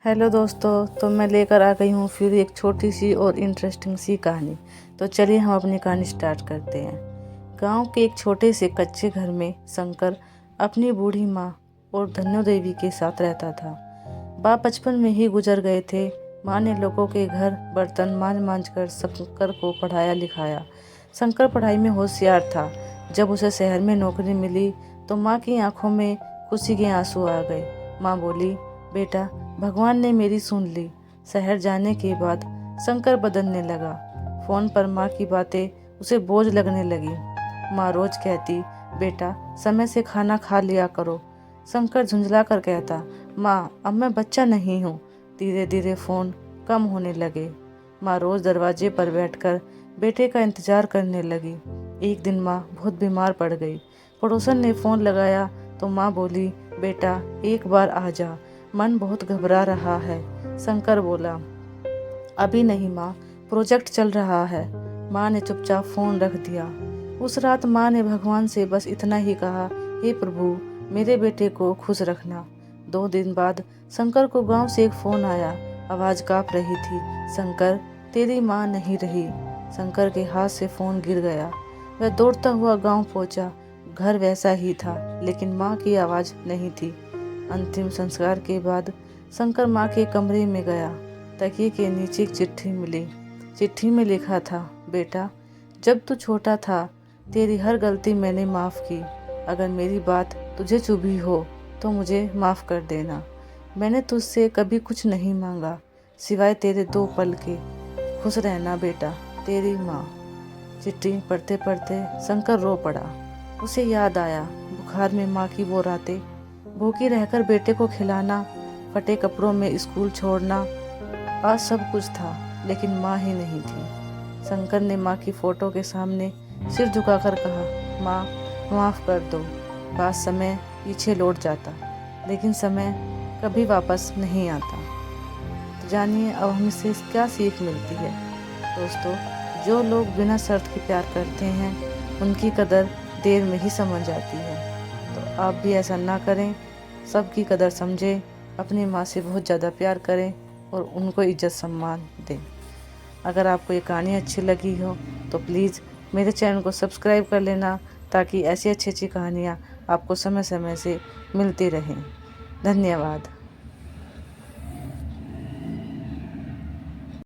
Hello दोस्तों, तो मैं लेकर आ गई हूँ फिर एक छोटी सी और इंटरेस्टिंग सी कहानी। तो चलिए हम अपनी कहानी स्टार्ट करते हैं। गांव के एक छोटे से कच्चे घर में शंकर अपनी बूढ़ी माँ और धन्यो देवी के साथ रहता था। बाप बचपन में ही गुजर गए थे। माँ ने लोगों के घर बर्तन मांज कर शंकर को पढ़ाया लिखाया। शंकर पढ़ाई में होशियार था। जब उसे शहर में नौकरी मिली तो माँ की आंखों में खुशी के आंसू आ गए। माँ बोली, बेटा, भगवान ने मेरी सुन ली। शहर जाने के बाद शंकर बदलने लगा। फोन पर माँ की बातें उसे बोझ लगने लगी। माँ रोज कहती, बेटा, समय से खाना खा लिया करो। शंकर झुंझला कर कहता, माँ, अब मैं बच्चा नहीं हूँ। धीरे धीरे फोन कम होने लगे। माँ रोज दरवाजे पर बैठकर बेटे का इंतजार करने लगी। एक दिन माँ बहुत बीमार पड़ गई। पड़ोसन ने फोन लगाया तो माँ बोली, बेटा, एक बार आ जा, मन बहुत घबरा रहा है। शंकर बोला, अभी नहीं माँ, प्रोजेक्ट चल रहा है। माँ ने चुपचाप फोन रख दिया। उस रात माँ ने भगवान से बस इतना ही कहा, हे प्रभु, मेरे बेटे को खुश रखना। 2 दिन बाद शंकर को गांव से एक फोन आया। आवाज कांप रही थी, शंकर, तेरी माँ नहीं रही। शंकर के हाथ से फोन गिर गया। वह दौड़ता हुआ गांव पहुंचा। घर वैसा ही था, लेकिन माँ की आवाज नहीं थी। अंतिम संस्कार के बाद शंकर माँ के कमरे में गया। तकिए के नीचे एक चिट्ठी मिली। चिट्ठी में लिखा था, बेटा, जब तू छोटा था तेरी हर गलती मैंने माफ़ की। अगर मेरी बात तुझे चुभी हो तो मुझे माफ़ कर देना। मैंने तुझसे कभी कुछ नहीं मांगा सिवाय तेरे 2 पल के। खुश रहना बेटा, तेरी माँ। चिट्ठी पढ़ते पढ़ते शंकर रो पड़ा। उसे याद आया बुखार में माँ की वो रातें, भूखी रहकर बेटे को खिलाना, फटे कपड़ों में स्कूल छोड़ना। आज सब कुछ था, लेकिन माँ ही नहीं थी। शंकर ने माँ की फोटो के सामने सिर झुकाकर कहा, माँ, माफ़ कर दो। काश समय पीछे लौट जाता, लेकिन समय कभी वापस नहीं आता। तो जानिए अब हमसे क्या सीख मिलती है। दोस्तों, जो लोग बिना शर्त के प्यार करते हैं उनकी कदर देर में ही समझ आती है। तो आप भी ऐसा ना करें, सबकी कदर समझें, अपनी माँ से बहुत ज़्यादा प्यार करें और उनको इज्जत सम्मान दें। अगर आपको ये कहानी अच्छी लगी हो तो प्लीज़ मेरे चैनल को सब्सक्राइब कर लेना, ताकि ऐसी अच्छी अच्छी कहानियाँ आपको समय समय से मिलती रहें। धन्यवाद।